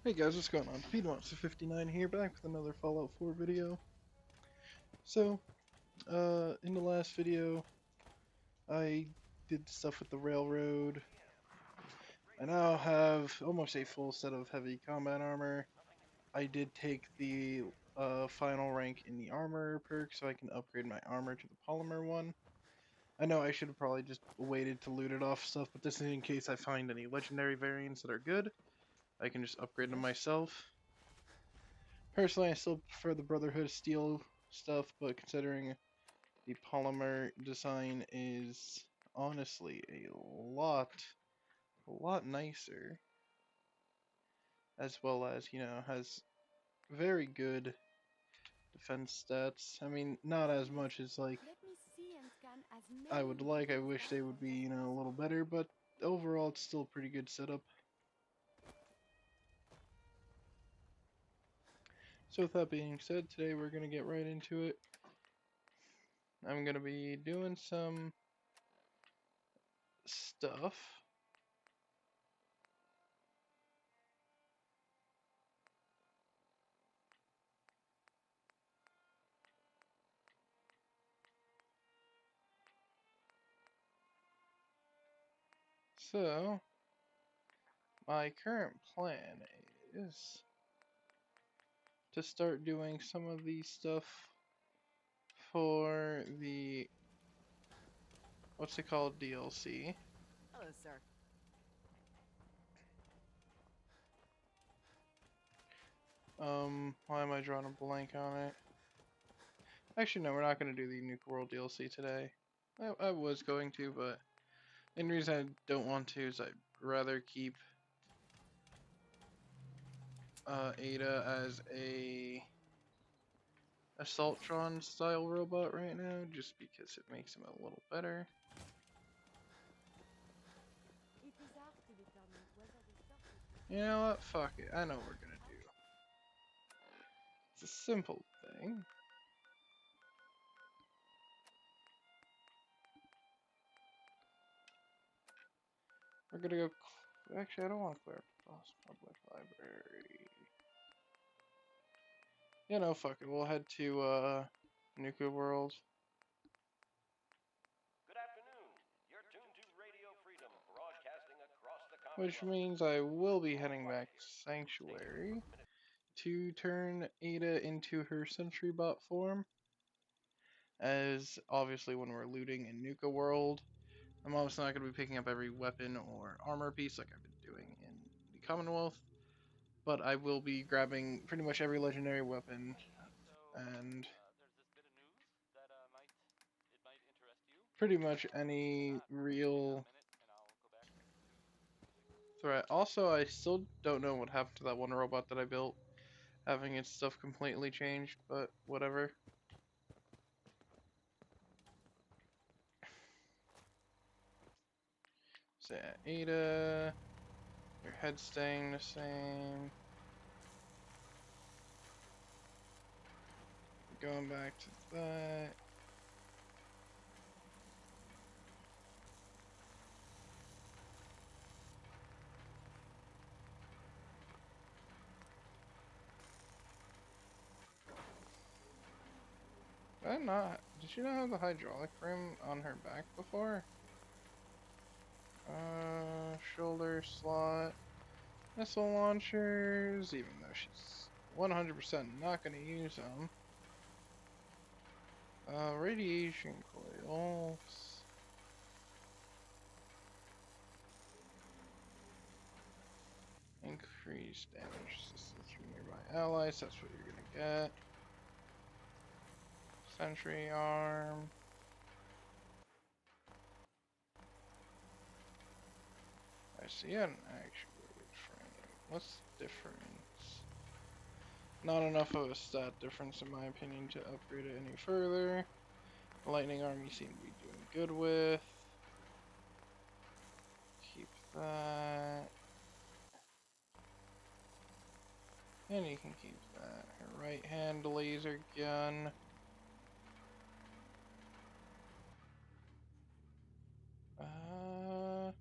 Hey guys, what's going on? Speedmonster59 here, back with another Fallout 4 video. So, in the last video, I did stuff with the railroad. I now have almost a full set of heavy combat armor. I did take the final rank in the armor perk, so I can upgrade my armor to the polymer one. I know I should have probably just waited to loot it off stuff, but this is in case I find any legendary variants that are good. I can just upgrade them myself. Personally, I still prefer the Brotherhood Steel stuff, but considering the polymer design is honestly a lot nicer, as well as, has very good defense stats. I mean, not as much as, like, I would like. I wish they would be, a little better, but overall, it's still a pretty good setup. So with that being said, today we're going to get right into it. I'm going to be doing some stuff. So, my current plan is to start doing some of the stuff for the, what's it called, DLC. Hello, sir. Why am I drawing a blank on it? Actually, no, we're not going to do the Nuka World DLC today. I was going to, but the only reason I don't want to is I'd rather keep Ada as a Assaultron style robot right now, just because it makes him a little better. You know what? Fuck it. I know what we're gonna do. It's a simple thing. We're gonna go. Actually, I don't want to clear up the Boss Public Library. You know, fuck it. We'll head to Nuka World. Good afternoon. You're tuned to Radio Freedom, broadcasting across the Which Commonwealth. means I will be heading back to Sanctuary to turn Ada into her Sentry Bot form. As obviously, when we're looting in Nuka World, I'm obviously not going to be picking up every weapon or armor piece like I've been doing in the Commonwealth, but I will be grabbing pretty much every legendary weapon and There's this bit of news that might interest you. pretty much any real And I'll go back to threat. Also, I still don't know what happened to that one robot that I built, having its stuff completely changed, but whatever. So yeah, Ada, your head staying the same. Going back to that. Did she not have the hydraulic rim on her back before? Shoulder slot. Missile launchers, even though she's 100% not going to use them. Radiation coils. Increased damage resistance from nearby allies, that's what you're going to get. Sentry arm. I see an actuated frame. What's the difference? Not enough of a stat difference in my opinion to upgrade it any further. Lightning arm you seem to be doing good with. Keep that. And you can keep that. Her right hand laser gun. Uh,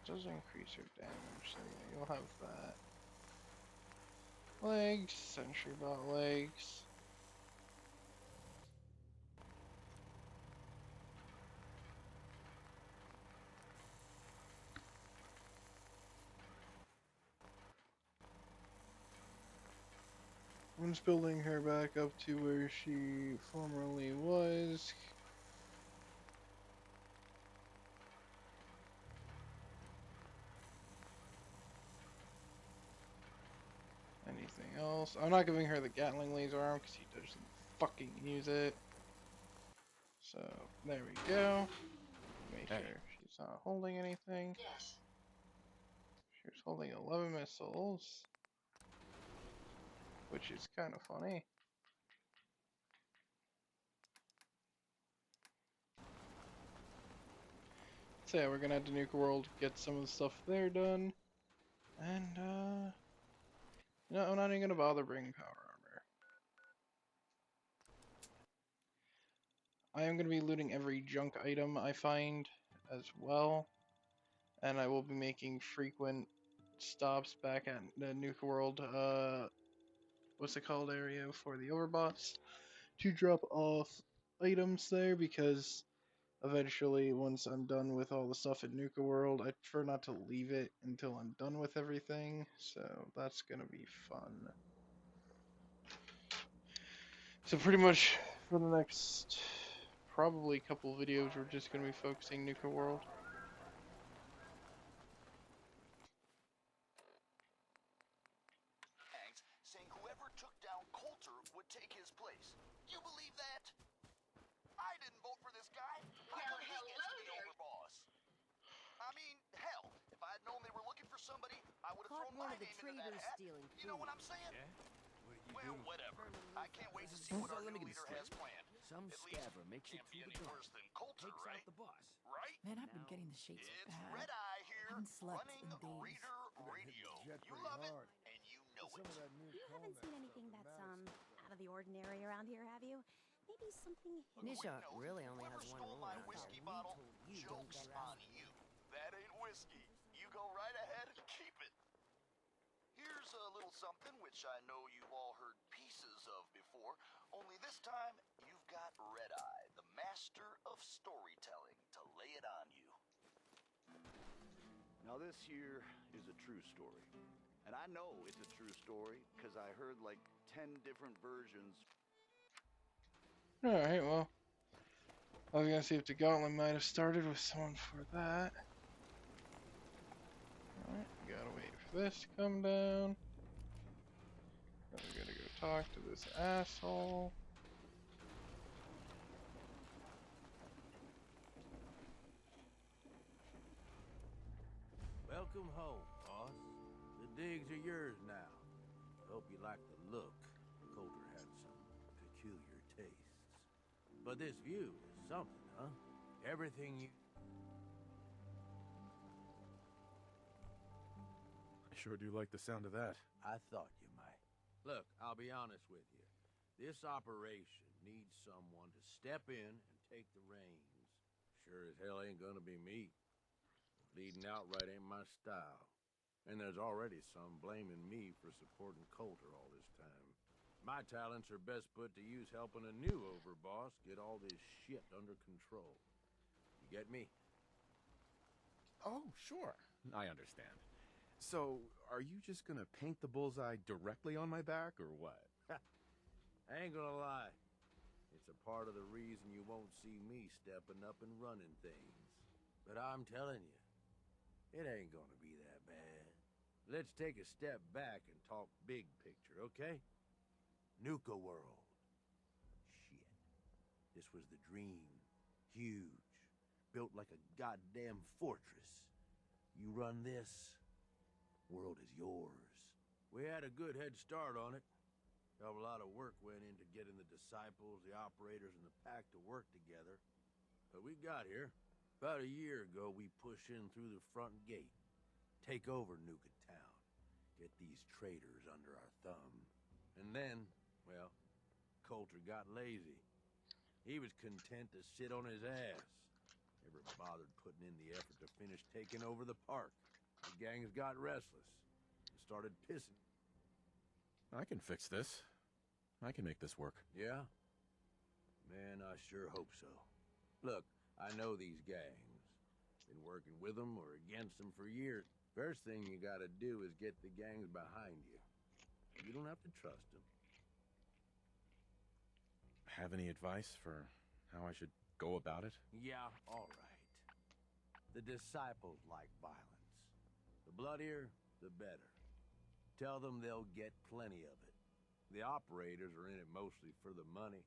does increase your damage, so yeah, you'll have that. Legs, sentry bot legs. I'm just building her back up to where she formerly was. Anything else? I'm not giving her the Gatling laser arm because he doesn't fucking use it. So, there we go. Make sure she's not holding anything. Yes. She was holding 11 missiles, which is kind of funny. So yeah, we're gonna head to Nuka World, get some of the stuff there done, and no, I'm not even gonna bother bringing power armor. I am gonna be looting every junk item I find as well, and I will be making frequent stops back at the Nuka World, what's it called, area for the overboss, to drop off items there, because eventually, once I'm done with all the stuff at Nuka World, I prefer not to leave it until I'm done with everything, so that's gonna be fun. So pretty much for the next probably couple videos, we're just gonna be focusing Nuka World. Saying whoever took down Coulter would take his place. You believe that? I didn't vote for this guy. How Well, come he gets hello to be there. overboss? I mean, hell, if I'd known they were looking for somebody, I would have Caught thrown one my of the name into that traitors hat. stealing You know food. what I'm saying? Yeah? What did you Well, do? whatever. Herman I can't wait to Listen, see what so our let me new get this leader has straight. planned. Some At least scabber makes it can't be through any the door, worse than Coulter, takes right? out the boss. Right? Man, I've been Now, getting the shakes It's bad. Red Eye here, Haven't slept running in days. Reader Radio. jet You pretty love it, hard. and you know Some it. of that new You haven't Comac seen stuff anything is that's madness. out of the ordinary around here, have you? Maybe something A hidden. Nisha quick note, really only whoever has one stole rule my around whiskey here. bottle, Told you don't joke's get on around. you. That ain't whiskey. You go right ahead and keep it. Here's a little something which I know you've all heard pieces of before, only this time you've got Red Eye, the master of storytelling, to lay it on you. Now this here is a true story. And I know it's a true story because I heard like 10 different versions. Alright, well, I was gonna see if the gauntlet might have started with someone for that. Alright, gotta wait for this to come down. Then we gotta go talk to this asshole. Welcome home, boss. The digs are yours now. Hope you like the look. Coulter had some peculiar tastes. But this view is something, huh? Everything you... I sure do like the sound of that. I thought you might. Look, I'll be honest with you. This operation needs someone to step in and take the reins. Sure as hell ain't gonna be me. Leading outright ain't my style. And there's already some blaming me for supporting Coulter all this time. My talents are best put to use helping a new overboss get all this shit under control. You get me? Oh, sure. I understand. So, are you just gonna paint the bullseye directly on my back, or what? I ain't gonna lie. It's a part of the reason you won't see me stepping up and running things. But I'm telling you, it ain't gonna be that bad. Let's take a step back and talk big picture, okay? Nuka World. Shit. This was the dream. Huge. Built like a goddamn fortress. You run this, world is yours. We had a good head start on it. Hell of a lot of work went into getting the disciples, the operators, and the pack to work together. But we got here. About a year ago, we push in through the front gate. Take over Nuka Town. Get these traitors under our thumb. And then, well, Coulter got lazy. He was content to sit on his ass. Never bothered bothered putting in the effort to finish taking over the park. The gangs got restless and started pissing. I can fix this. I can make this work. Yeah? Man, I sure hope so. Look, I know these gangs. Been working with them or against them for years. First thing you gotta do is get the gangs behind you. You don't have to trust them. Have any advice for how I should go about it? Yeah, all right. The disciples like violence. The bloodier, the better. Tell them they'll get plenty of it. The operators are in it mostly for the money.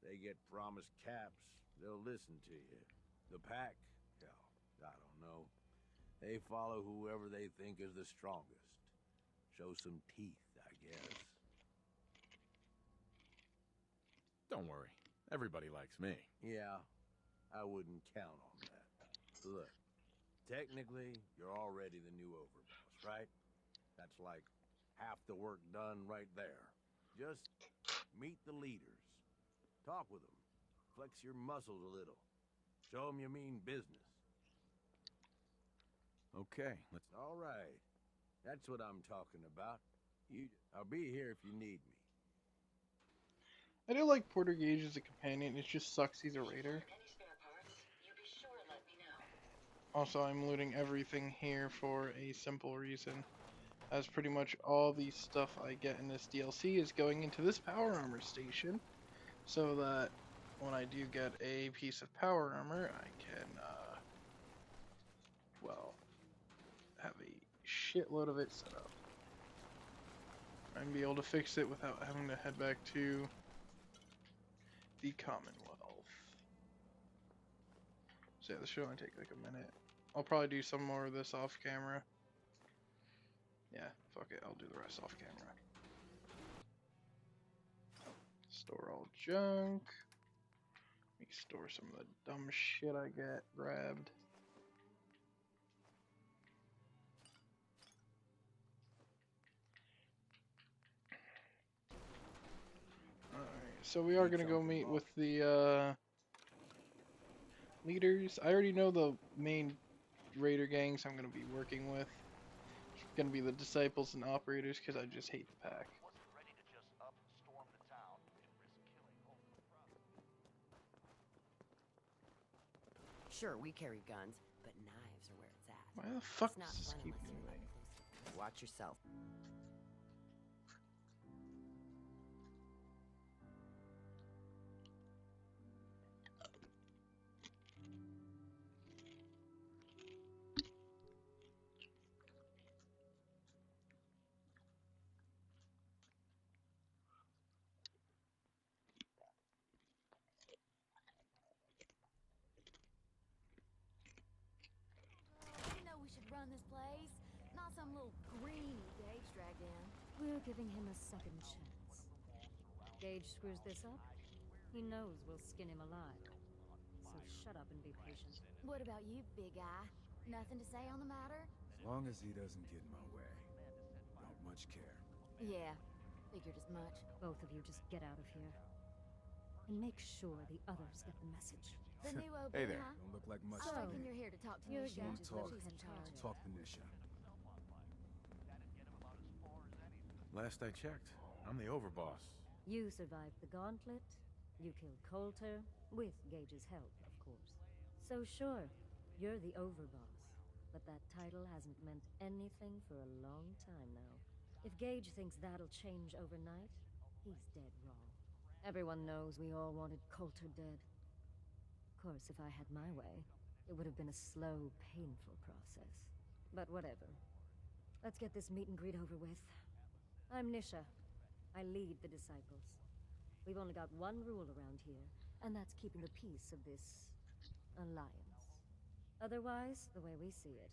They get promised caps, they'll listen to you. The pack, hell, I don't know. They follow whoever they think is the strongest. Show some teeth, I guess. Don't worry. Everybody likes me. Yeah, I wouldn't count on that. Look, technically, you're already the new overboss, right? That's like half the work done right there. Just meet the leaders. Talk with them. Flex your muscles a little. Show them you mean business. Okay, let's... All right. That's what I'm talking about. I'll be here if you need me. I do like Porter Gage as a companion, it just sucks he's a raider. Also, I'm looting everything here for a simple reason. As pretty much all the stuff I get in this DLC is going into this power armor station, so that when I do get a piece of power armor, I can, well, have a shitload of it set up. And be able to fix it without having to head back to the Commonwealth. So yeah, this should only take like a minute. I'll probably do some more of this off camera. Yeah, fuck it, I'll do the rest off camera. Store all junk. Let me store some of the dumb shit I get grabbed. Alright, so we are gonna go meet with the leaders. I already know the main raider gangs I'm gonna be working with. It's gonna be the disciples and operators because I just hate the pack. Wasn't ready to just up and storm the town and risk killing over the profit. Sure, we carry guns, but knives are where it's at. Why the fuck It's not does this fun keep unless you're moving? up close. Watch yourself. You know we should run this place. Not some little greenie Gage dragged in. We're giving him a second chance. Gage screws this up, he knows we'll skin him alive. So shut up and be patient. What about you, big guy? Nothing to say on the matter? As long as he doesn't get in my way. Don't much care. Yeah, figured as much. Both of you just get out of here. And make sure the others get the message. The new OB, Hey there. huh? Don't look like much I to reckon me. you're here to talk to You're Nisha. Gage's She's talk. in charge. Talk to Nisha. Last I checked, I'm the overboss. You survived the gauntlet. You killed Coulter, with Gage's help, of course. So sure, you're the overboss. But that title hasn't meant anything for a long time now. If Gage thinks that'll change overnight, he's dead wrong. Everyone knows we all wanted Coulter dead. Of course, if I had my way, it would have been a slow, painful process. But whatever. Let's get this meet and greet over with. I'm Nisha. I lead the disciples. We've only got one rule around here, and that's keeping the peace of this alliance. Otherwise, the way we see it,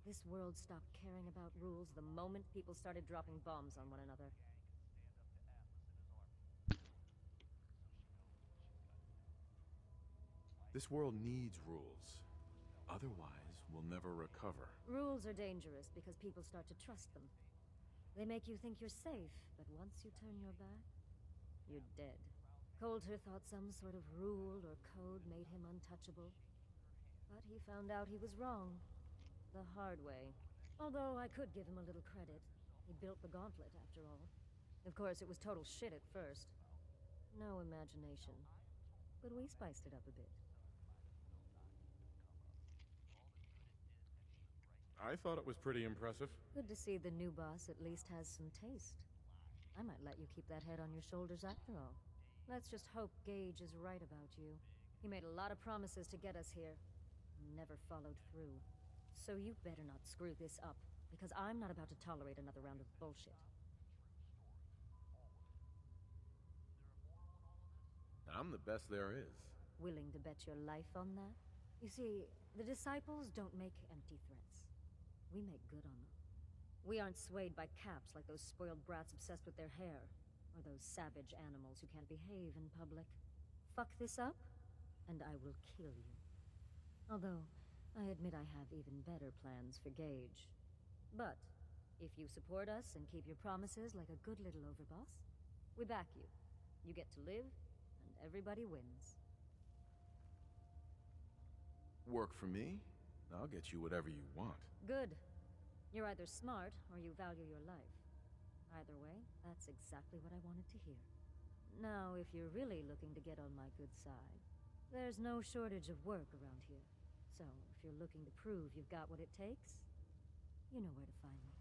this world stopped caring about rules the moment people started dropping bombs on one another. This world needs rules. Otherwise, we'll never recover. Rules are dangerous because people start to trust them. They make you think you're safe, but once you turn your back, you're dead. Coulter thought some sort of rule or code made him untouchable. But he found out he was wrong. The hard way. Although I could give him a little credit. He built the gauntlet, after all. Of course, it was total shit at first. No imagination. But we spiced it up a bit. I thought it was pretty impressive. Good to see the new boss at least has some taste. I might let you keep that head on your shoulders after all. Let's just hope Gage is right about you. He made a lot of promises to get us here. Never followed through. So you better not screw this up, because I'm not about to tolerate another round of bullshit. I'm the best there is. Willing to bet your life on that? You see, the disciples don't make empty threats. We make good on them. We aren't swayed by caps like those spoiled brats obsessed with their hair, or those savage animals who can't behave in public. Fuck this up, and I will kill you. Although, I admit I have even better plans for Gage. But, if you support us and keep your promises like a good little overboss, we back you. You get to live, and everybody wins. Work for me? I'll get you whatever you want. Good. You're either smart, or you value your life. Either way, that's exactly what I wanted to hear. Now, if you're really looking to get on my good side, there's no shortage of work around here. So, if you're looking to prove you've got what it takes, you know where to find me.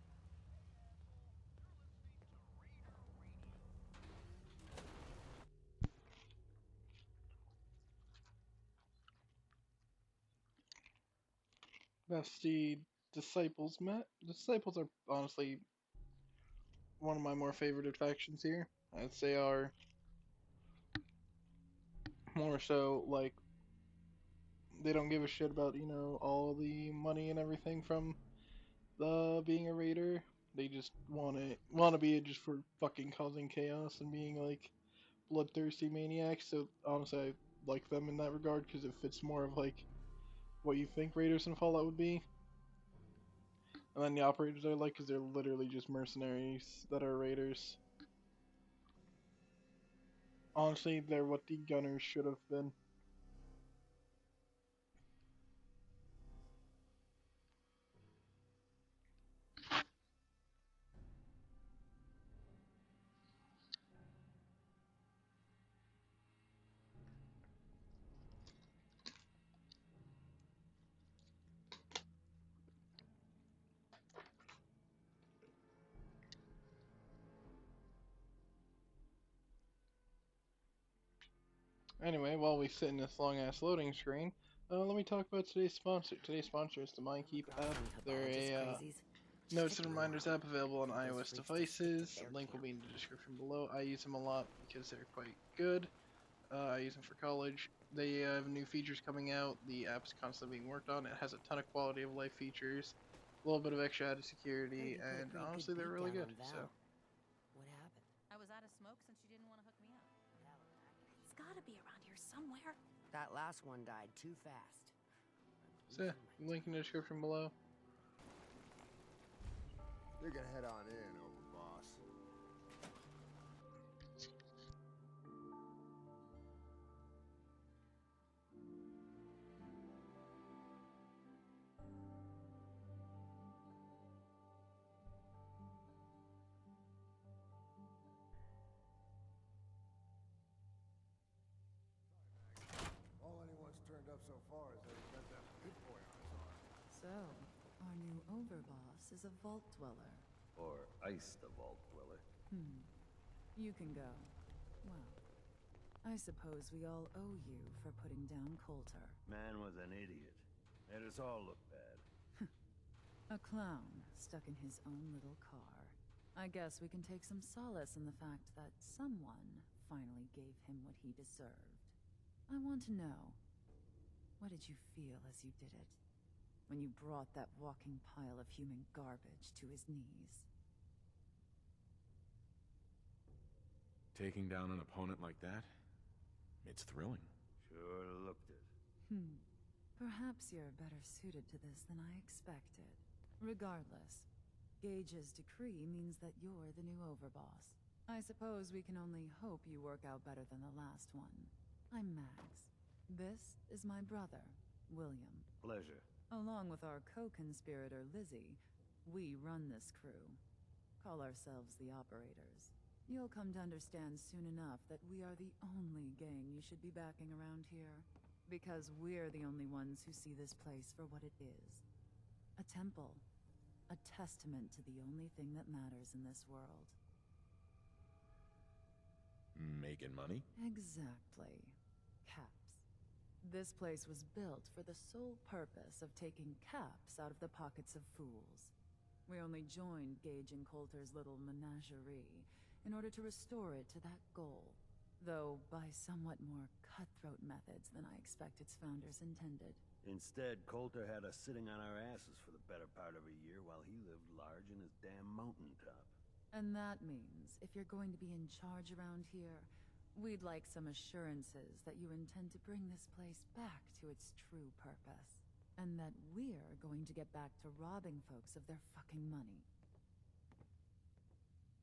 That's the Disciples met. The Disciples are honestly one of my more favorited factions here. I'd say are more so like they don't give a shit about, you know, all the money and everything from the being a raider. They just want to be it just for fucking causing chaos and being like bloodthirsty maniacs. So honestly, I like them in that regard because it fits more of like what you think raiders in Fallout would be. And then the operators I like because they're literally just mercenaries that are raiders. Honestly, they're what the gunners should have been. Anyway, while we sit in this long-ass loading screen, let me talk about today's sponsor. Today's sponsor is the MindKeep App. They're a notes and reminders app available on iOS devices. Link will be in the description below. I use them a lot because they're quite good. I use them for college. They have new features coming out. The app's constantly being worked on. It has a ton of quality of life features, a little bit of extra added security, and honestly, they're really good. So. What happened? I was out of smoke since you didn't want to hook me up. It's gotta be around here somewhere. That last one died too fast. So yeah, link in the description below. You're gonna head on in, overboss. All anyone's turned up so far is that he's got that big boy on his arm. So, our new overboss is a vault dweller. Or ice the vault dweller. You can go. Well, I suppose we all owe you for putting down Coulter. Man was an idiot. Made us all look bad. A clown stuck in his own little car. I guess we can take some solace in the fact that someone finally gave him what he deserved. I want to know, what did you feel as you did it? When you brought that walking pile of human garbage to his knees? Taking down an opponent like that? It's thrilling. Sure looked it. Perhaps you're better suited to this than I expected. Regardless, Gage's decree means that you're the new overboss. I suppose we can only hope you work out better than the last one. I'm Max. This is my brother, William. Pleasure. Along with our co-conspirator Lizzie, we run this crew. Call ourselves the Operators. You'll come to understand soon enough that we are the only gang you should be backing around here. Because we're the only ones who see this place for what it is. A temple. A testament to the only thing that matters in this world. Making money? Exactly. Caps. This place was built for the sole purpose of taking caps out of the pockets of fools. We only joined Gage and Coulter's little menagerie in order to restore it to that goal, though by somewhat more cutthroat methods than I expect its founders intended. Instead, Coulter had us sitting on our asses for the better part of a year while he lived large in his damn mountaintop. And that means, if you're going to be in charge around here, we'd like some assurances that you intend to bring this place back to its true purpose. And that we're going to get back to robbing folks of their fucking money.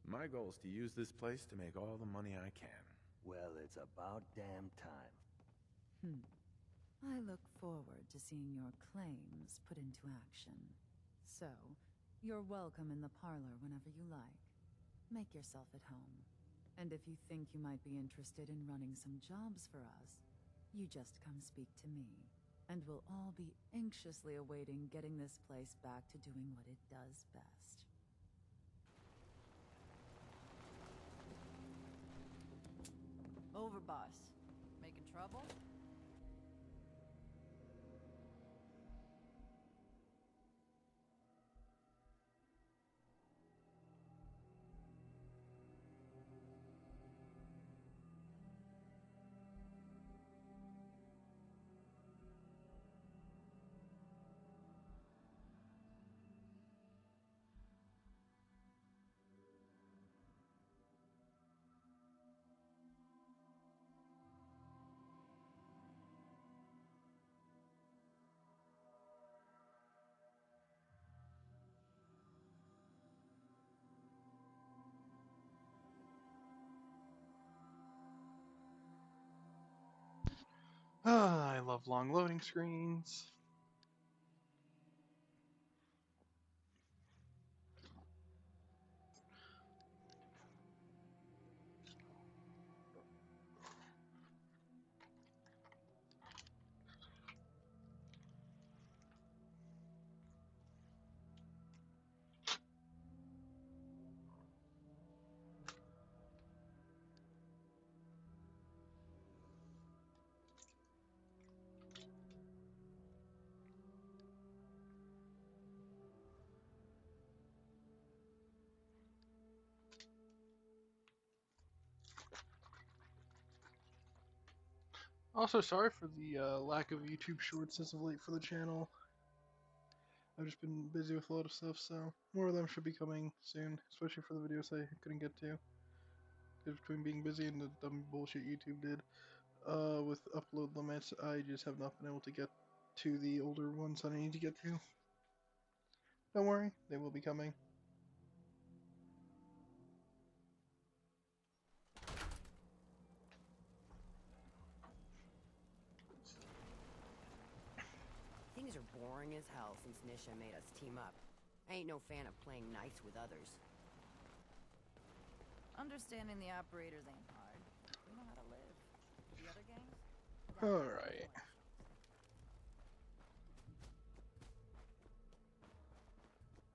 My goal is to use this place to make all the money I can. Well, it's about damn time. I look forward to seeing your claims put into action. So, you're welcome in the parlor whenever you like. Make yourself at home. And if you think you might be interested in running some jobs for us, you just come speak to me. And we'll all be anxiously awaiting getting this place back to doing what it does best. Overboss. Making trouble? Ah, I love long loading screens. Also, sorry for the lack of YouTube shorts as of late for the channel. I've just been busy with a lot of stuff, so more of them should be coming soon, especially for the videos I couldn't get to. Because between being busy and the dumb bullshit YouTube did, with upload limits, I just have not been able to get to the older ones that I need to get to. Don't worry, they will be coming. Things are boring as hell since Nisha made us team up. I ain't no fan of playing nice with others. Understanding the operators ain't hard. We know how to live. The other gangs? Alright.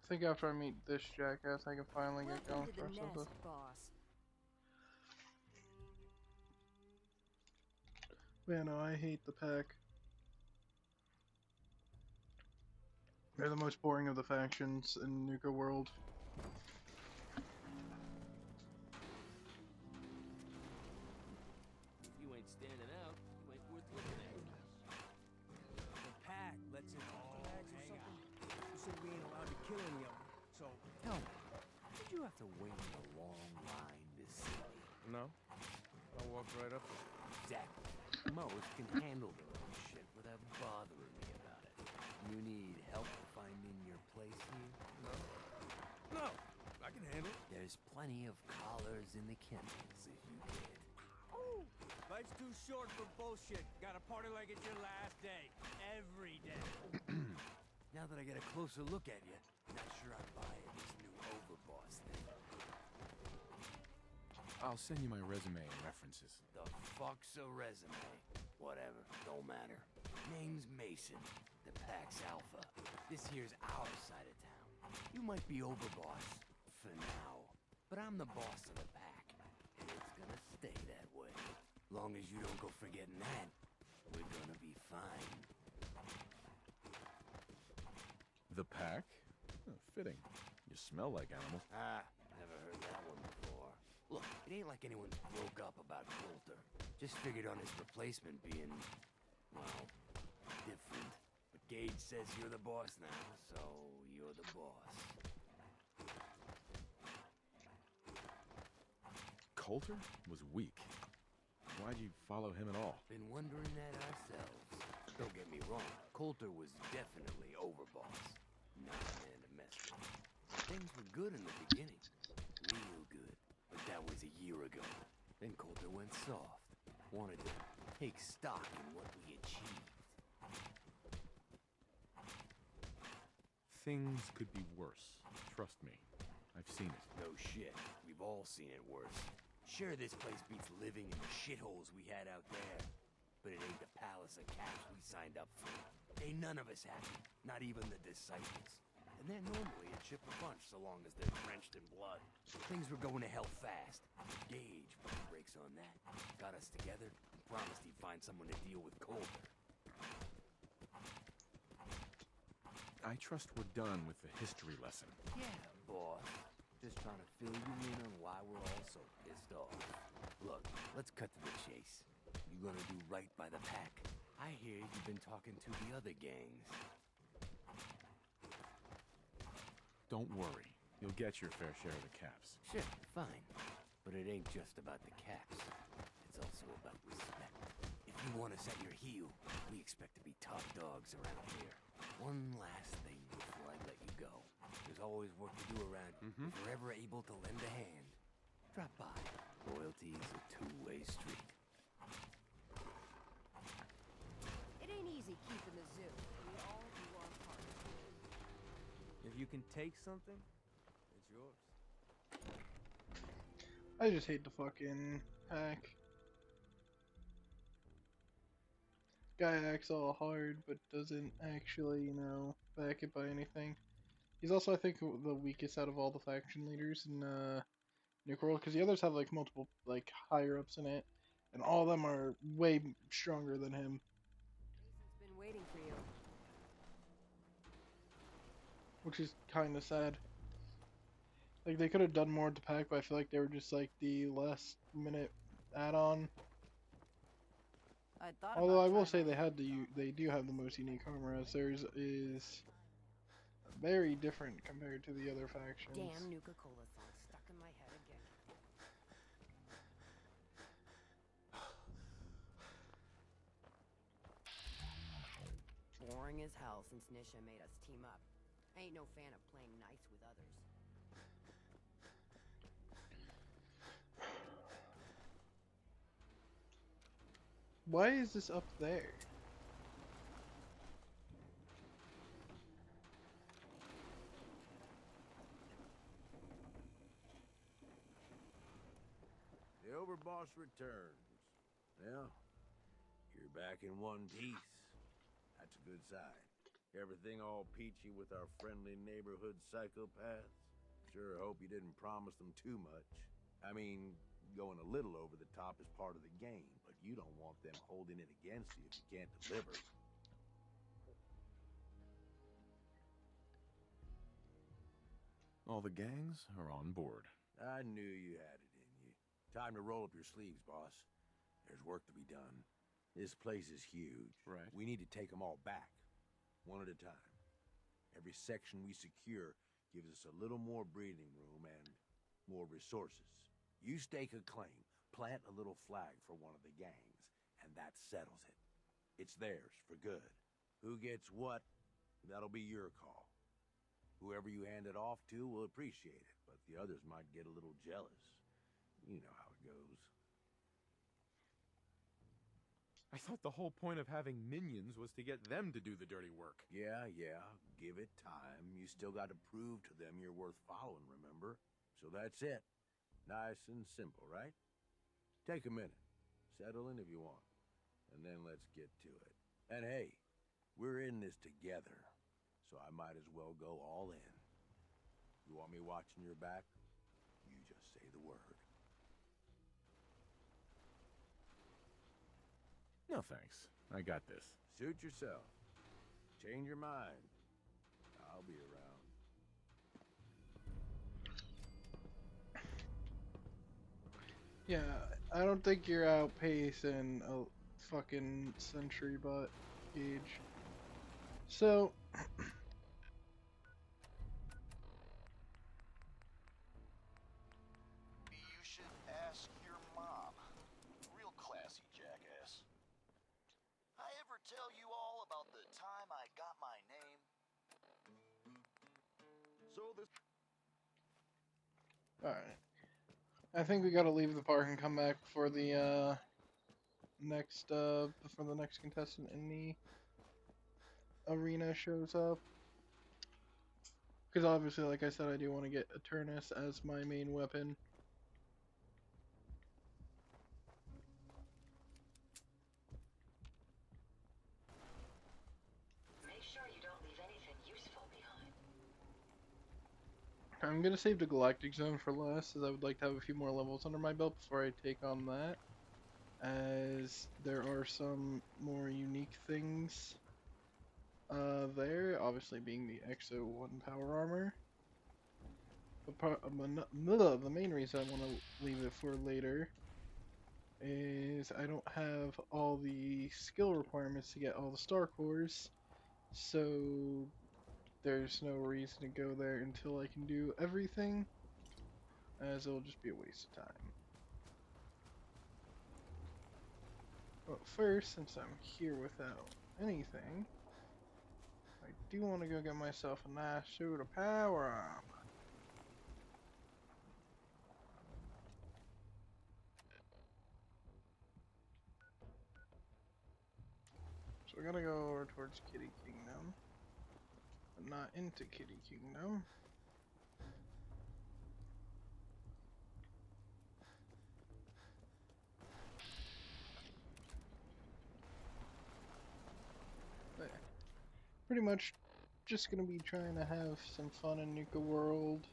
I think after I meet this jackass, I can finally get going for something. boss. Man, no, I hate the pack. They're the most boring of the factions in Nuka world. If you ain't standing out, you ain't worth looking at. The pack lets in bags or something. You said we ain't allowed to kill any of them. So tell me, did you have to wait in a long line to see me? No. I walked right up there. Exactly. Most can handle their own shit without bothering me about it. You need help finding your place here? No, I can handle it. There's plenty of collars in the chemicals if you get. Ooh, life's too short for bullshit. Gotta party like it's your last day. Every day. Now that I get a closer look at you, not sure I buy it, this new overboss thing. I'll send you my resume and references. The fuck's a resume? Whatever, don't matter. Name's Mason, the Pax Alpha. This here's our side of town. You might be overboss, for now. But I'm the boss of the pack, and it's gonna stay that way. Long as you don't go forgetting that, we're gonna be fine. The pack? Oh, fitting. You smell like animals. Ah, never heard that one before. Look, it ain't like anyone broke up about Coulter. Just figured on his replacement being, well, different. But Gage says you're the boss now, so you're the boss. Coulter was weak. Why'd you follow him at all? Been wondering that ourselves. Don't get me wrong, Coulter was definitely overboss. Not a man to mess with. Things were good in the beginning. Real good. But that was a year ago. Then Coulter went soft. Wanted to take stock in what we achieved. Things could be worse. Trust me. I've seen it. No shit. We've all seen it worse. Sure, this place beats living in the shitholes we had out there. But it ain't the palace of caps we signed up for. Ain't none of us happy. Not even the disciples. And they're normally a chip a bunch so long as they're drenched in blood. Things were going to hell fast. Gage put the brakes on that. Got us together and promised he'd find someone to deal with Coulter. I trust we're done with the history lesson. Yeah, boss. Just trying to fill you in on why we're all so pissed off. Look, let's cut to the chase. You gonna do right by the pack? I hear you've been talking to the other gangs. Don't worry. You'll get your fair share of the caps. Sure, fine. But it ain't just about the caps. It's also about respect. If you want us at your heel, we expect to be top dogs around here. One last thing before I let you go. There's always work to do around here. If you're ever able to lend a hand, drop by. Loyalty is a two-way street. It ain't easy keeping the zoo. We all do our part. If you can take something, it's yours. I just hate the fucking hack. Guy acts all hard, but doesn't actually, you know, back it by anything. He's also, I think, the weakest out of all the faction leaders in Nuka World, because the others have like multiple like higher ups in it, and all of them are way stronger than him. Mason's been waiting for you. Which is kind of sad. Like, they could have done more to pack, but I feel like they were just like the last minute add-on. Although I will say they do have the most unique armor, as theirs is very different compared to the other factions. Damn Nuka-Cola song stuck in my head again. Boring as hell since Nisha made us team up. I ain't no fan of playing nice with others. Why is this up there? The overboss returns. Well, you're back in one piece. That's a good sign. Everything all peachy with our friendly neighborhood psychopaths? Sure hope you didn't promise them too much. I mean, going a little over the top is part of the game, but you don't want them holding it against you if you can't deliver. All the gangs are on board. I knew you had it in you. Time to roll up your sleeves, boss. There's work to be done. This place is huge. Right. We need to take them all back, one at a time. Every section we secure gives us a little more breathing room and more resources. You stake a claim, plant a little flag for one of the gangs, and that settles it. It's theirs for good. Who gets what, that'll be your call. Whoever you hand it off to will appreciate it, but the others might get a little jealous. You know how it goes. I thought the whole point of having minions was to get them to do the dirty work. Yeah, give it time. You still got to prove to them you're worth following, remember? So that's it. Nice and simple, right? Take a minute. Settle in if you want. And then let's get to it. And hey, we're in this together, so I might as well go all in. You want me watching your back? You just say the word. No thanks. I got this. Suit yourself. Change your mind. I'll be around. Yeah, I don't think you're outpacing a fucking sentry bot, Gage. So, You should ask your mom. Real classy, jackass. I ever tell you all about the time I got my name? So this... alright. I think we gotta leave the park and come back before the next contestant in the arena shows up. Because obviously, like I said, I do want to get Eternus as my main weapon. Make sure you don't leave anything useful behind. I'm gonna save the Galactic Zone for last, as I would like to have a few more levels under my belt before I take on that. As there are some more unique things there, obviously being the Exo 1 power armor. The main reason I want to leave it for later is I don't have all the skill requirements to get all the star cores, so there's no reason to go there until I can do everything, as it'll just be a waste of time. But first, since I'm here without anything, I do want to go get myself a nice suit of power armor. So we're gonna go over towards Kitty Kingdom, but not into Kitty Kingdom. There. Pretty much just gonna be trying to have some fun in Nuka World.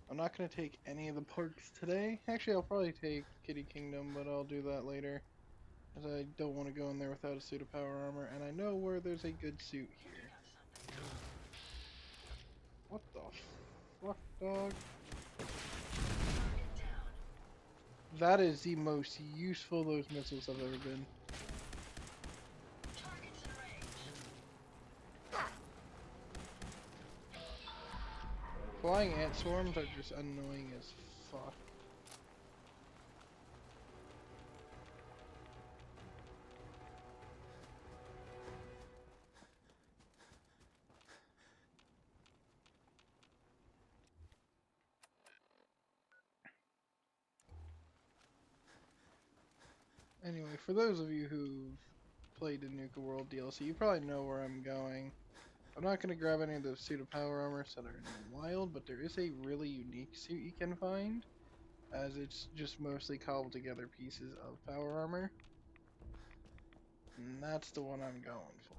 I'm not gonna take any of the parks today. Actually, I'll probably take Kitty Kingdom, but I'll do that later, as I don't want to go in there without a suit of power armor, and I know where there's a good suit here. What the fuck, dog? That is the most useful those missiles have ever been. Flying ant swarms are just annoying as fuck. Anyway, for those of you who've played the Nuka World DLC, you probably know where I'm going. I'm not going to grab any of the suit of power armors that are in the wild, but there is a really unique suit you can find, as it's just mostly cobbled together pieces of power armor. And that's the one I'm going for.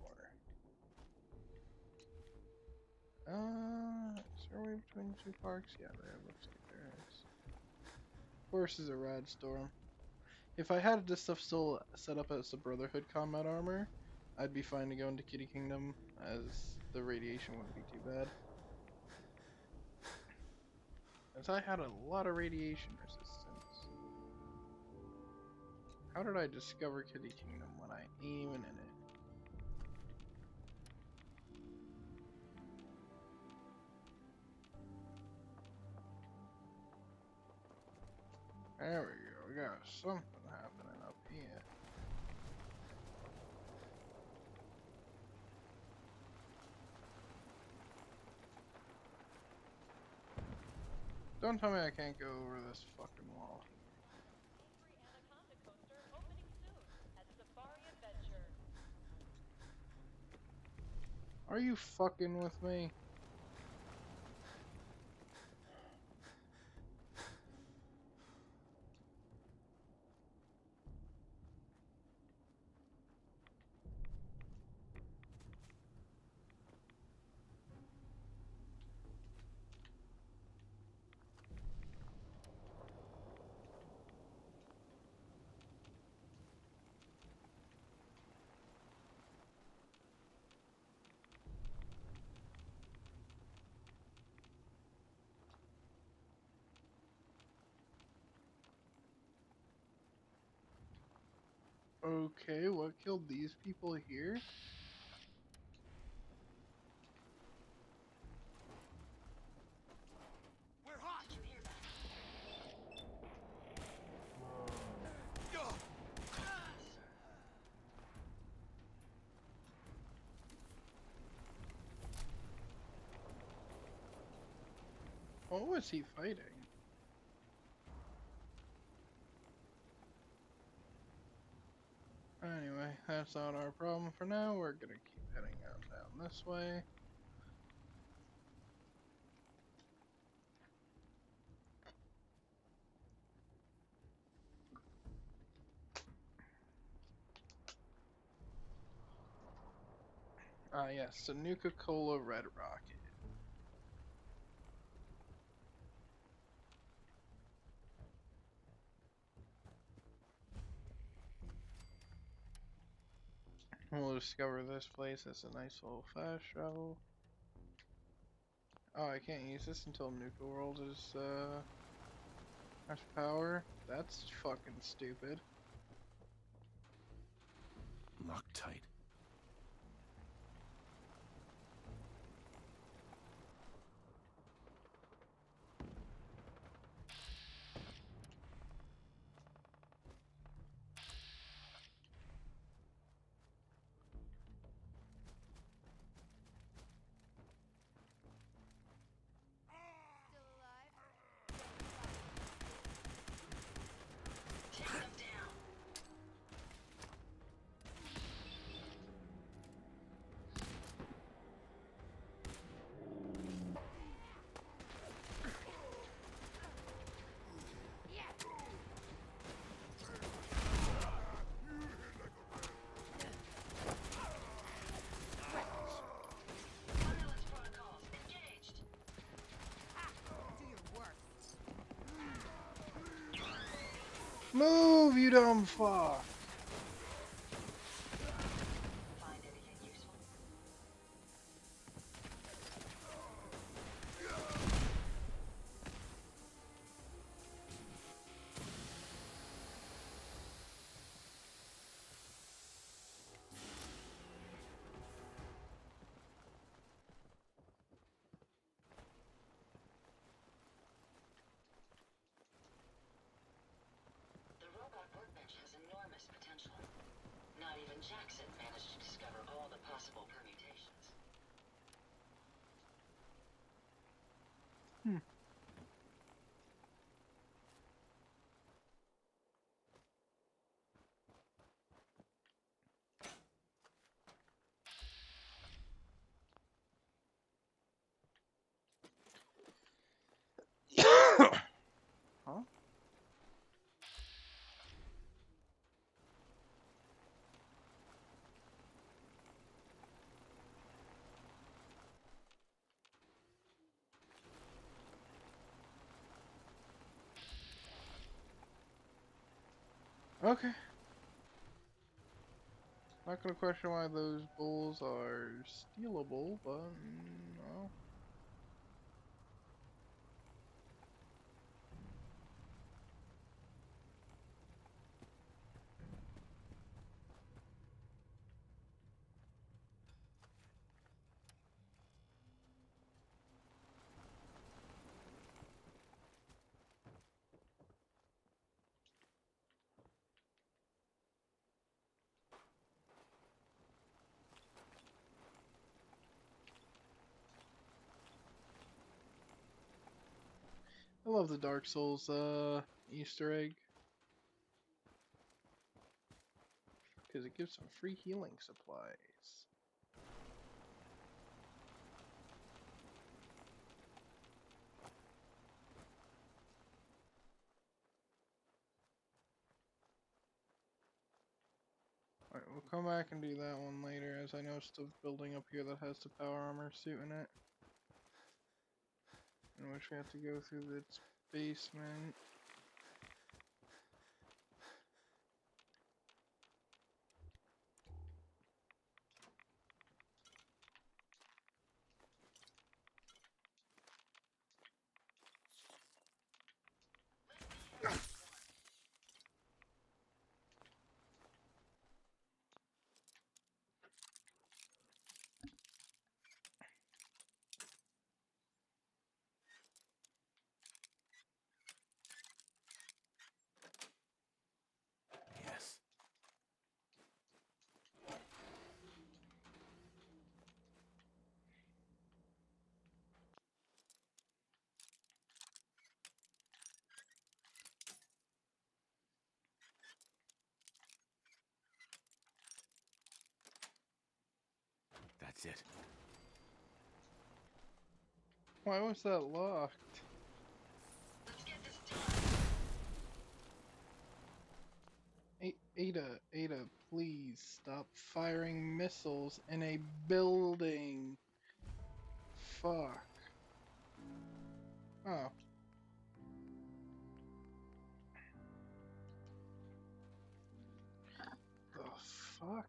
Is there a way between the two parks? Yeah, there looks like there is. Of course, is a rad storm. If I had this stuff still set up as the Brotherhood combat armor, I'd be fine to go into Kitty Kingdom, as the radiation wouldn't be too bad. As I had a lot of radiation resistance. How did I discover Kitty Kingdom when I ain't even in it? There we go, we got something happening up here. Don't tell me I can't go over this fucking wall. Are you fucking with me? Okay, what killed these people here? We're hot! Did you hear that? What was he fighting? Anyway, that's not our problem for now. We're gonna keep heading out down this way. Ah yes, the Nuka Cola Red Rocket. We'll discover this place as a nice little fast travel. Oh, I can't use this until Nuka World is has power. That's fucking stupid. Loctite. Take them down. Surveillance protocols engaged. Do your work. Move, you dumb fuck! Find anything useful? The robot workbench has enormous potential. Not even Jackson managed to discover all the possible permutations. Huh? Okay. Not gonna question why those bulls are stealable, but no. I love the Dark Souls Easter egg. Because it gives some free healing supplies. Alright, we'll come back and do that one later, as I know stuff building up here that has the power armor suit in it. In which we have to go through this basement. Yes. That's it. Why was that locked? Let's get this done. Ada, please stop firing missiles in a building. Fuck. Oh. The fuck?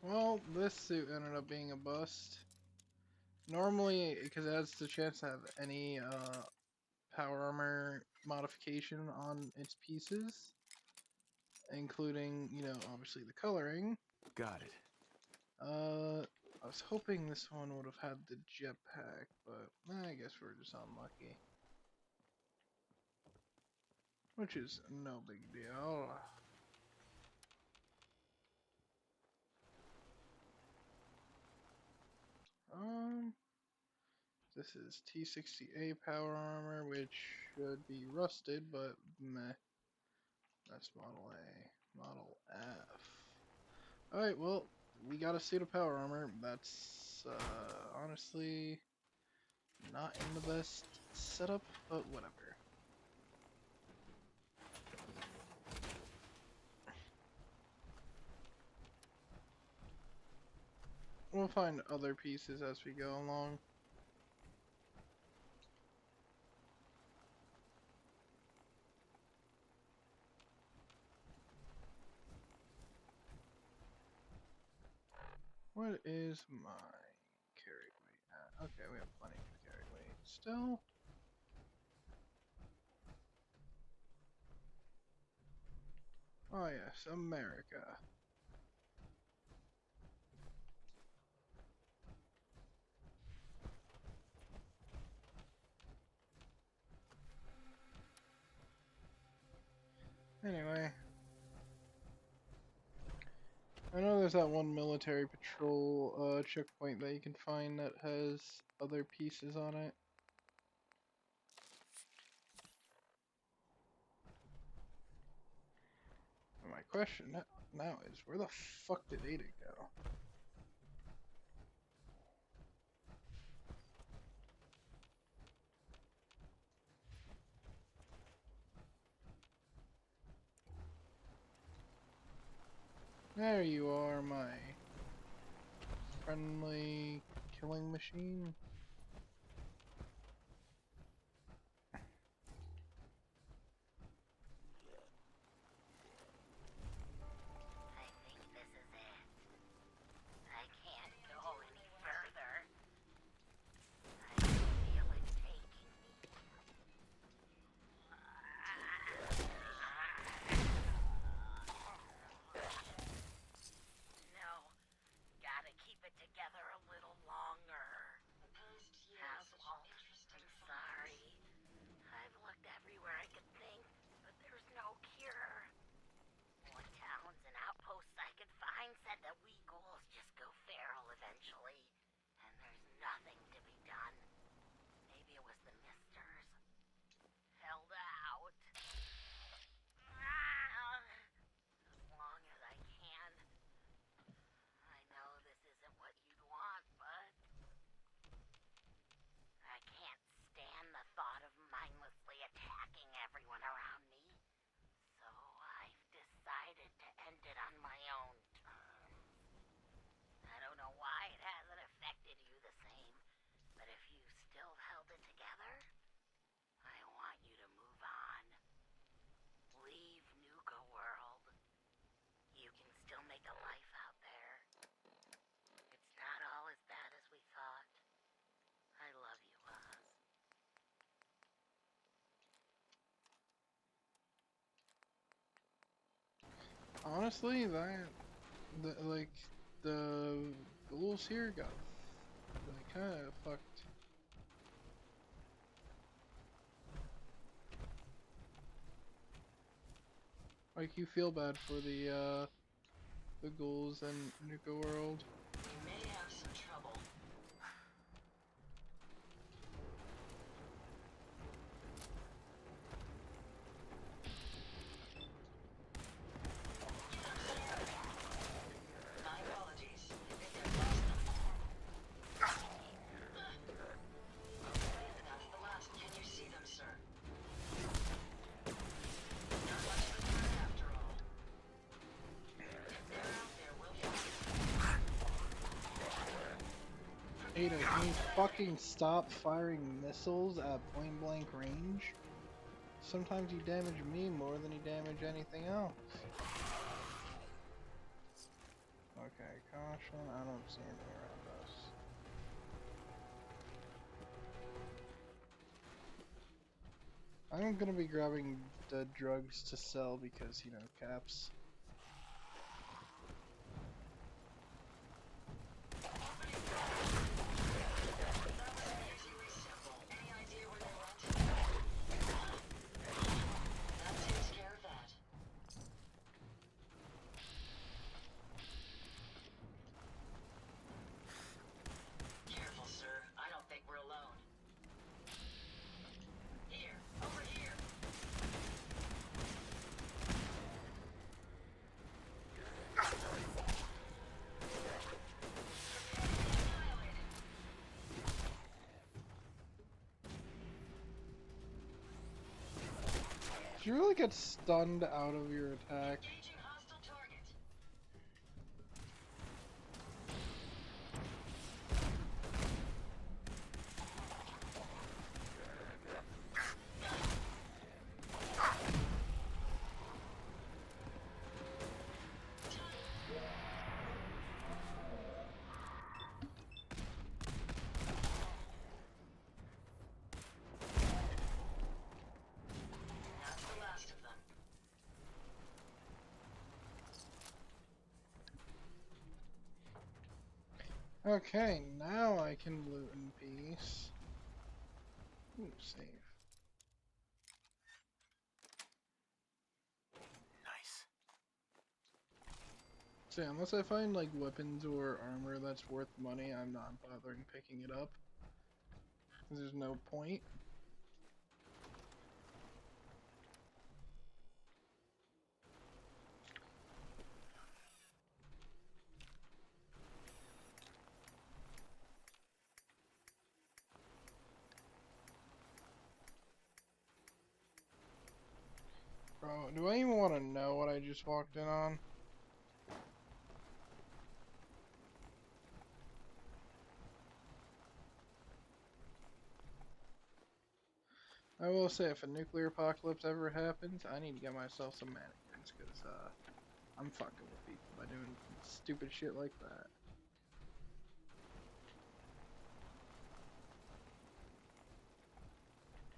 Well, this suit ended up being a bust. Normally, because it has the chance to have any power armor modification on its pieces, including, you know, obviously the coloring. Got it. I was hoping this one would have had the jetpack, but I guess we're just unlucky. Which is no big deal. This is T60A power armor, which should be rusted, but meh. That's Model A. Model F. Alright, well, we got a suit of power armor. That's, honestly not in the best setup, but whatever. We'll find other pieces as we go along. What is my carry weight at? Okay, we have plenty of carry weight still. Oh yes, America. Anyway. I know there's that one military patrol checkpoint that you can find that has other pieces on it. And my question now is, where the fuck did Ada go? There you are, my friendly killing machine. I think this is it. I can't go any further. I feel it taking me. No, gotta keep it together a little longer. Oswald, I'm sorry. I've looked everywhere I could think, but there's no cure. What towns and outposts I could find said that we ghouls just go feral eventually, and there's nothing to be done. Maybe it was the misters. Held out. As long as I can. I know this isn't what you'd want, but I can't stand the thought of mindlessly attacking everyone around me. honestly, the ghouls here got like kind of fucked. Like you feel bad for the ghouls in Nuka World. We may have some trouble. My apologies. I think I've lost them. That's the last. Can you see them, sir? Not much of a threat after all. If they're out there, we'll find them. Ada, can you fucking stop firing missiles at point blank range? Sometimes you damage me more than you damage anything else. Okay, caution, I don't see anything around us. I'm gonna be grabbing the drugs to sell because, you know, caps. Careful, sir. I don't think we're alone. Here, over here. Did you really get stunned out of your attack? Engaging hostile target. That's the last of them. Okay, now I can loot in peace. Ooh, save. Nice. So yeah, unless I find like weapons or armor that's worth money, I'm not bothering picking it up. 'Cause there's no point. Bro, do I even want to know what I just walked in on? I will say, if a nuclear apocalypse ever happens, I need to get myself some mannequins, because, I'm fucking with people by doing stupid shit like that.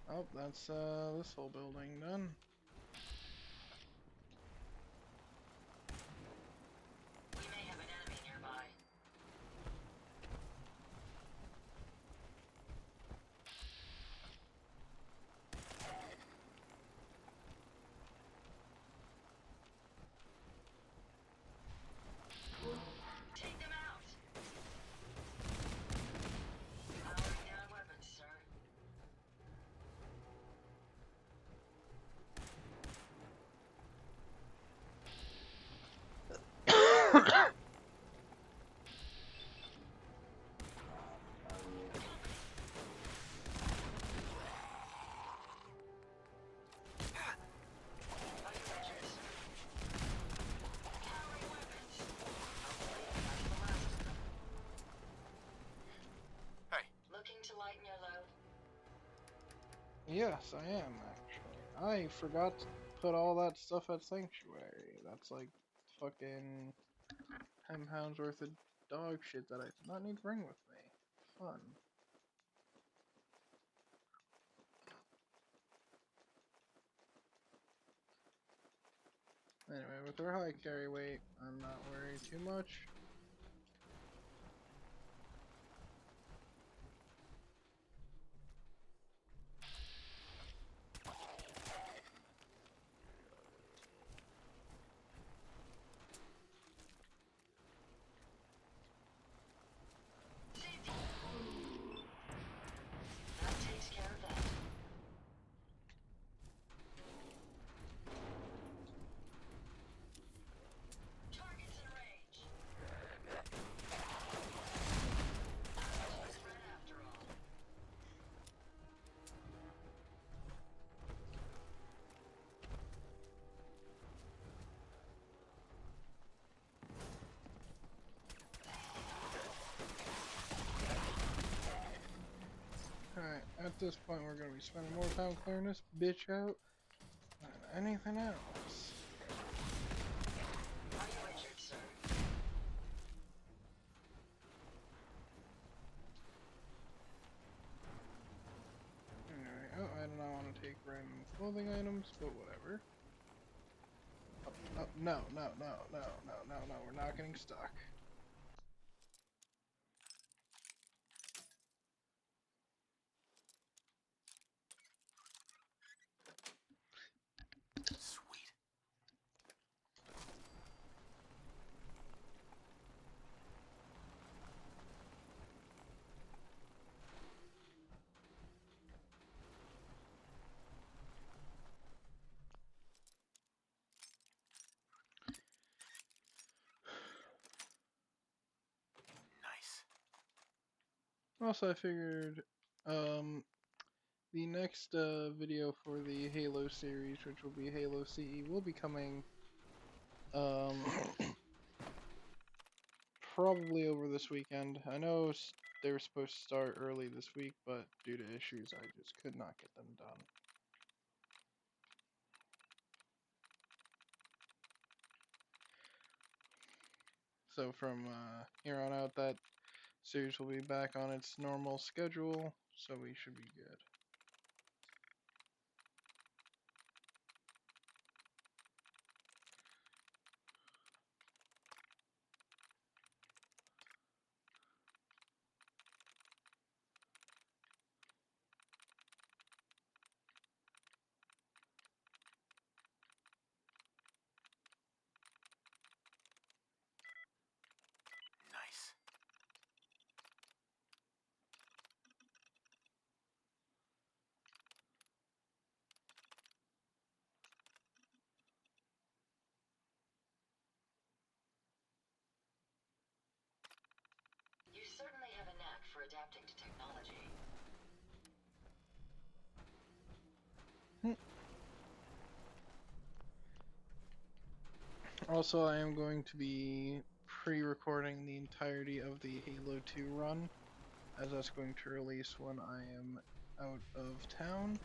Oh, that's, this whole building done. We may have an enemy nearby. Take them out. Powering down weapons, sir. Looking to lighten your load? Yes, I am, actually. I forgot to put all that stuff at Sanctuary. That's like fucking 10 pounds worth of dog shit that I did not need to bring with me. Fun. Anyway, with her high carry weight, I'm not worried too much. That takes care of that. Targets in range. She's red after all. Alright, at this point we're gonna be spending more time clearing this bitch out than anything else. Are you injured, sir? Alright, oh, I do not want to take random clothing items, but whatever. Oh, no, no, no, no, no, no, no, we're not getting stuck. Sweet. Nice. Also, I figured, the next video for the Halo series, which will be Halo CE, will be coming probably over this weekend. I know they were supposed to start early this week, but due to issues, I just could not get them done. So from here on out, that series will be back on its normal schedule, so we should be good. Nice. You certainly have a knack for adapting to technology. Also, I am going to be pre-recording the entirety of the Halo 2 run, as that's going to release when I am out of town,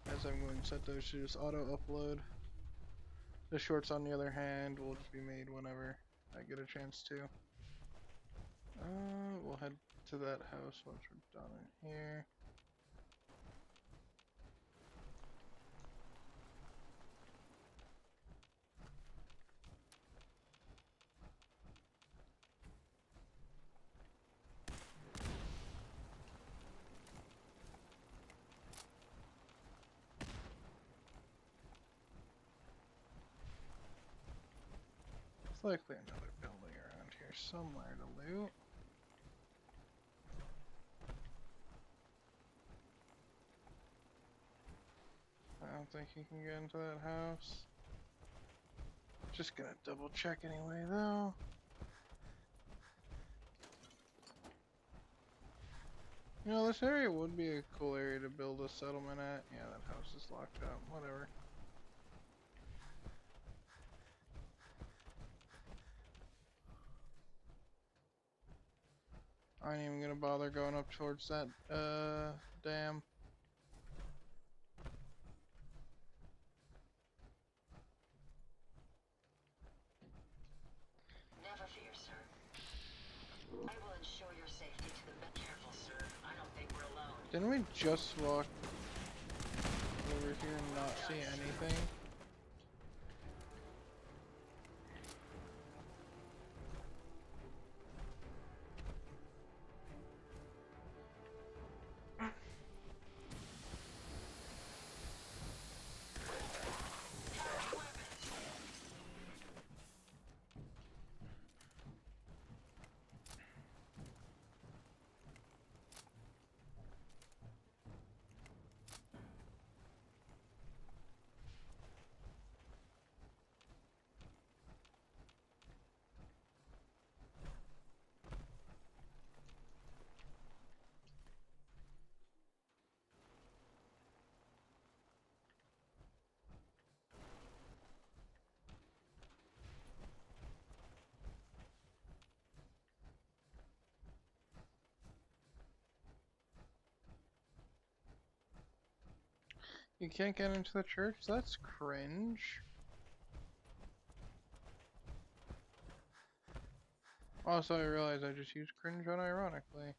as I'm going to set those to just auto-upload. The shorts, on the other hand, will just be made whenever I get a chance to. We'll head to that house once we're done in here. There's likely another building around here somewhere to loot. I don't think he can get into that house. Just gonna double check anyway, though. You know, this area would be a cool area to build a settlement at. Yeah, that house is locked up. Whatever. I ain't even gonna bother going up towards that, dam. Never fear, sir. I will ensure your safety to the best. Careful, sir. I don't think we're alone. Didn't we just walk over here and not see anything? You can't get into the church? That's cringe. Also, I realized I just used cringe unironically.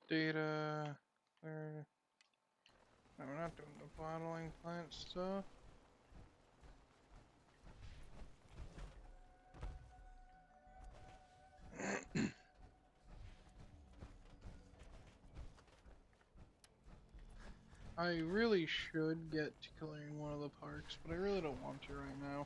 Data. Clear. No, we're not doing the bottling plant stuff. I really should get to clearing one of the parks, but I really don't want to right now.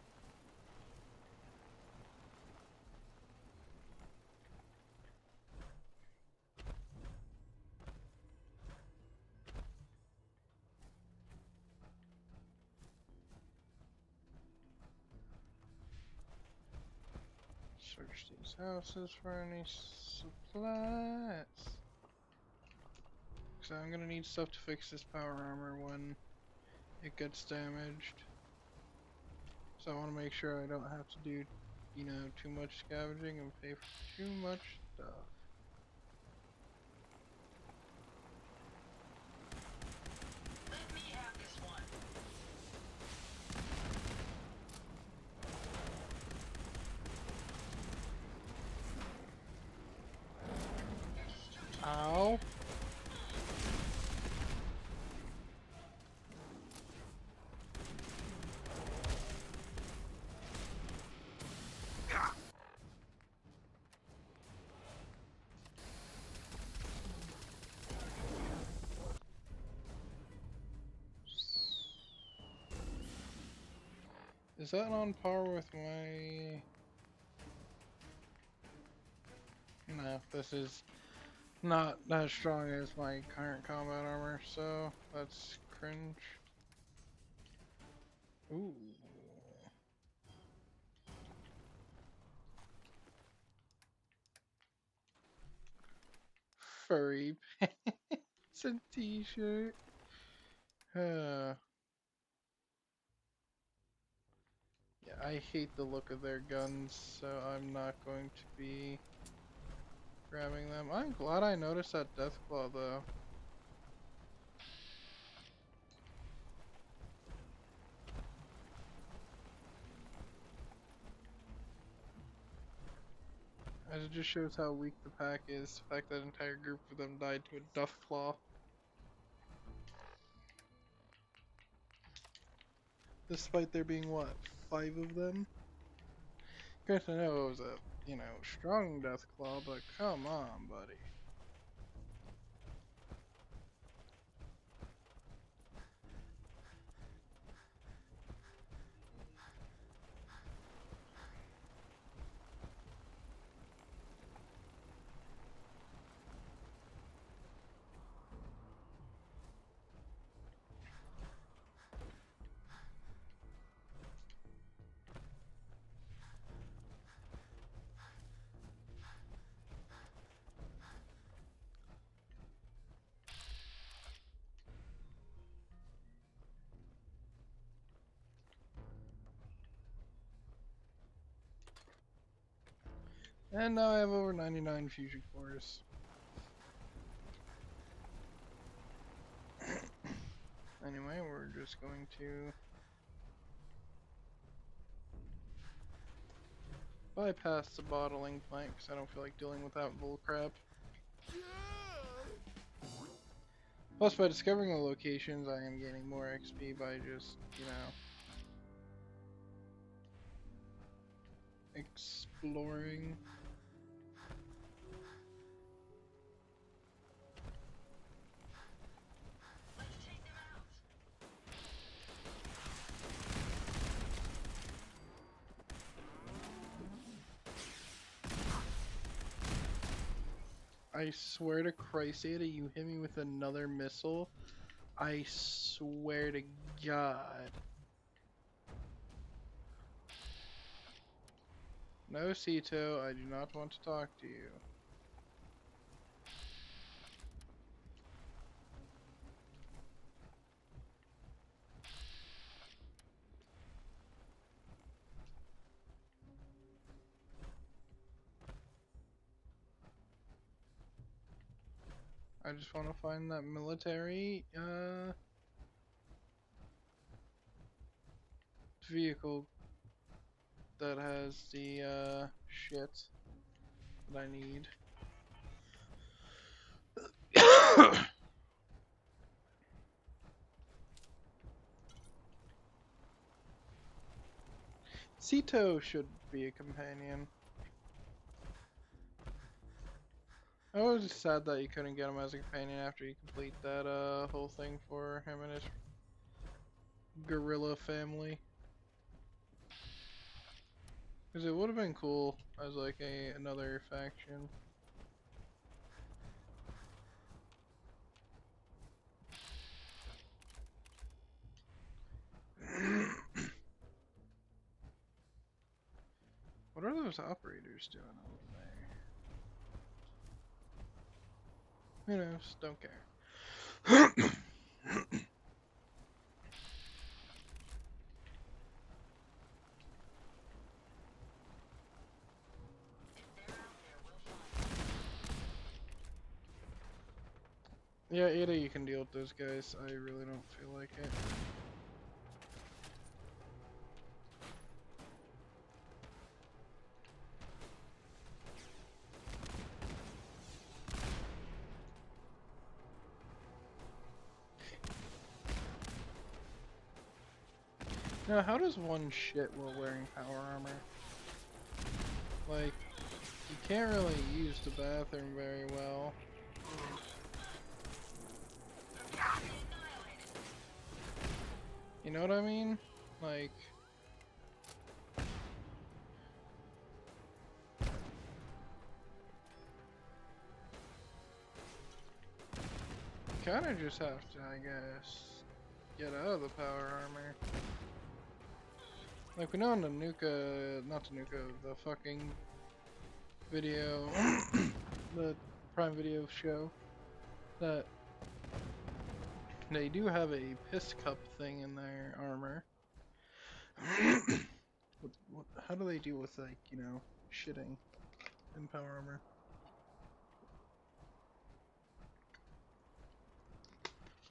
Search these houses for any supplies. So I'm gonna need stuff to fix this power armor when it gets damaged. So I want to make sure I don't have to do, you know, too much scavenging and pay for too much stuff. Let me have this one. Ow. Is that on par with my... No, this is not as strong as my current combat armor, so that's cringe. Ooh. Furry pants and t-shirt. Yeah, I hate the look of their guns, so I'm not going to be grabbing them. I'm glad I noticed that Deathclaw though. As it just shows how weak the pack is, the fact that an entire group of them died to a Duffclaw. Despite there being, what, 5 of them? Granted, I know it was a, you know, strong Deathclaw, but come on, buddy. And now I have over 99 fusion cores. Anyway, we're just going to bypass the bottling plant because I don't feel like dealing with that bullcrap. Plus, by discovering the locations, I am gaining more XP by just, you know, exploring. I swear to Christ, Ada, you hit me with another missile. I swear to God. No, Cito, I do not want to talk to you. I just want to find that military, vehicle that has the, shit that I need. Cito should be a companion. I was sad that you couldn't get him as a companion after you complete that whole thing for him and his gorilla family. Because it would have been cool as like another faction. What are those operators doing over there? Who knows? Don't care. Yeah, Ada, you can deal with those guys. I really don't feel like it. Now, how does one shit while wearing power armor? Like, you can't really use the bathroom very well. You know what I mean? Like... you kinda just have to, I guess, get out of the power armor. Like, we know in the Nuka, not the Nuka, the fucking video, the Prime Video show, that they do have a piss cup thing in their armor. How do they deal with, like, you know, shitting in power armor?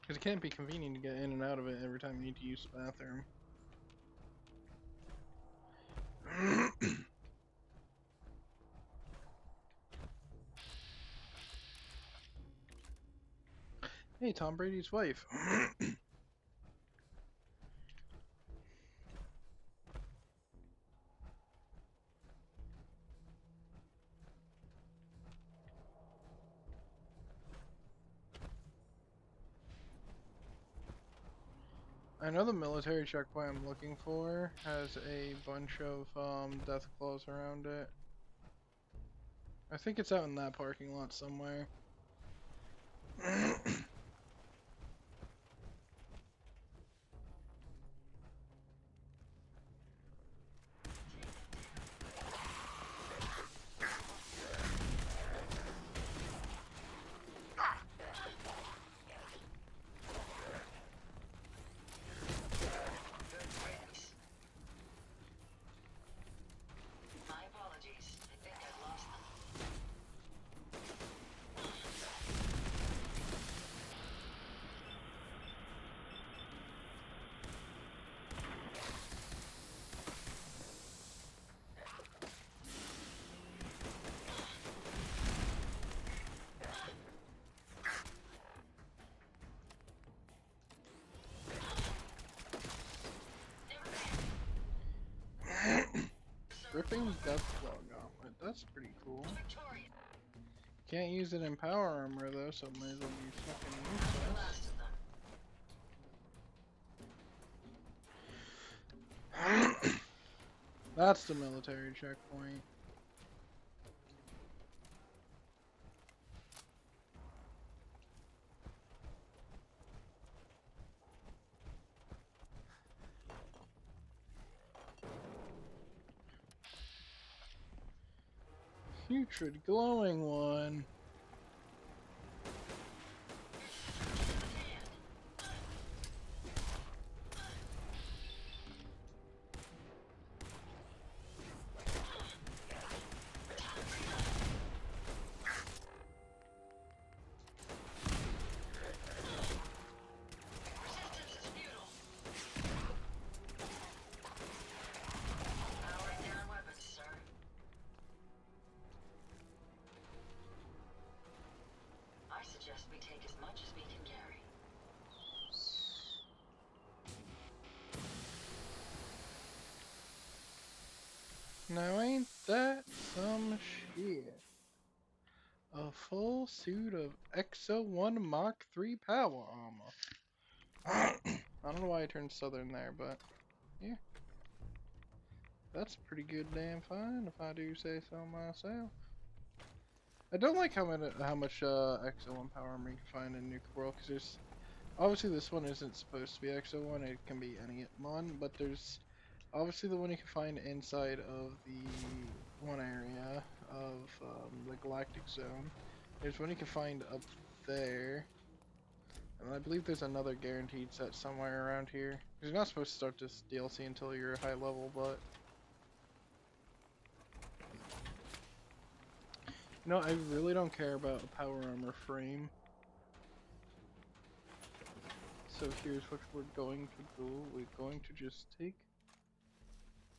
Because it can't be convenient to get in and out of it every time you need to use the bathroom. Hey, Tom Brady's wife. I know the military checkpoint I'm looking for has a bunch of death claws around it. I think it's out in that parking lot somewhere. Gripping Deathclaw Gauntlet, that's pretty cool. Can't use it in power armor though, so it might as well be fucking useless. That's the military checkpoint. putrid glowing one. Now ain't that some shit? A full suit of XO1 Mach 3 power armor. I don't know why I turned southern there, but yeah. That's pretty good damn fine, if I do say so myself. I don't like how much XO1 power armor you can find in Nuka World, because there's obviously this one isn't supposed to be XO1, it can be any one, but there's obviously the one you can find inside of the one area of the Galactic Zone. There's one you can find up there. And I believe there's another guaranteed set somewhere around here. Because you're not supposed to start this DLC until you're a high level, but... No, I really don't care about a power armor frame. So here's what we're going to do. We're going to just take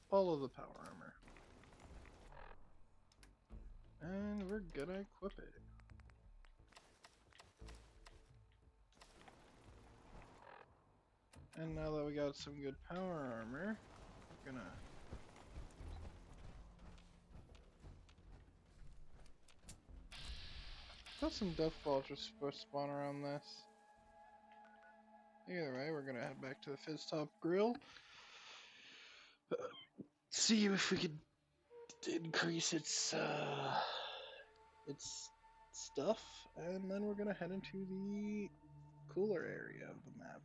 all of the power armor. And we're gonna equip it. And now that we got some good power armor, we're gonna... Got some death balls just supposed to spawn around this. Either way, we're gonna head back to the Fizz Top Grill. See if we could increase its stuff, and then we're gonna head into the cooler area of the map.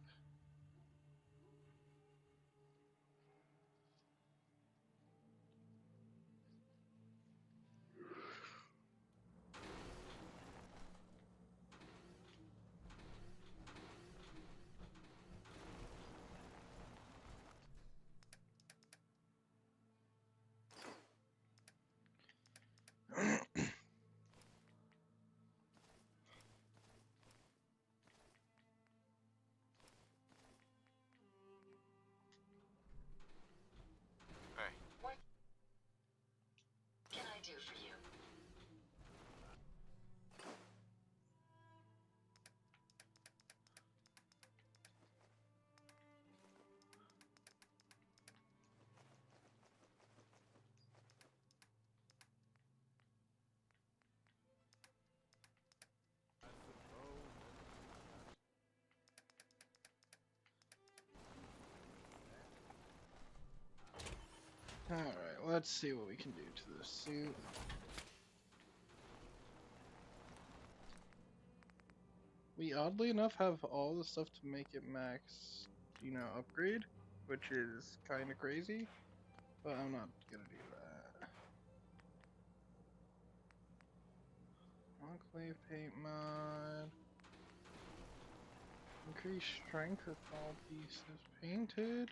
Alright, let's see what we can do to this suit. We oddly enough have all the stuff to make it max, upgrade, which is kind of crazy, but I'm not gonna do that. Enclave paint mod. Increase strength with all pieces painted.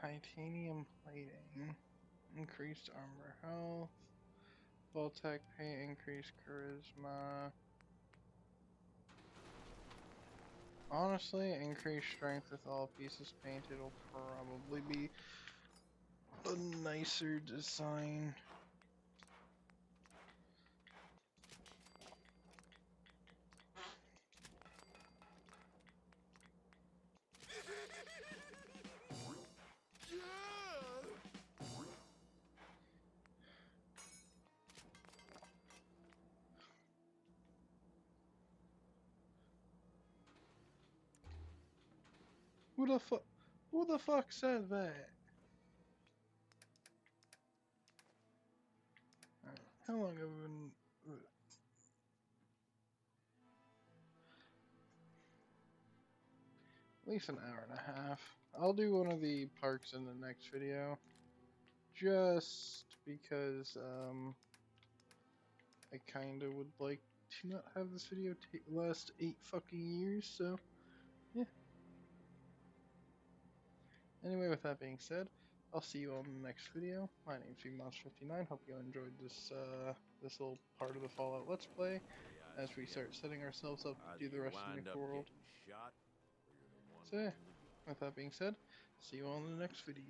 Titanium plating. Increased armor health. Voltec paint, increased charisma. Honestly, increased strength with all pieces painted will probably be a nicer design. Who the fuck said that? Alright, how long have we been least an hour and a half. I'll do one of the parks in the next video, just because I kinda would like to not have this video last 8 fucking years, so yeah. Anyway, with that being said, I'll see you on the next video. My name's Monster59. Hope you enjoyed this this little part of the Fallout Let's Play as we start setting ourselves up to do the rest of the world. So yeah, with that being said, see you on the next video.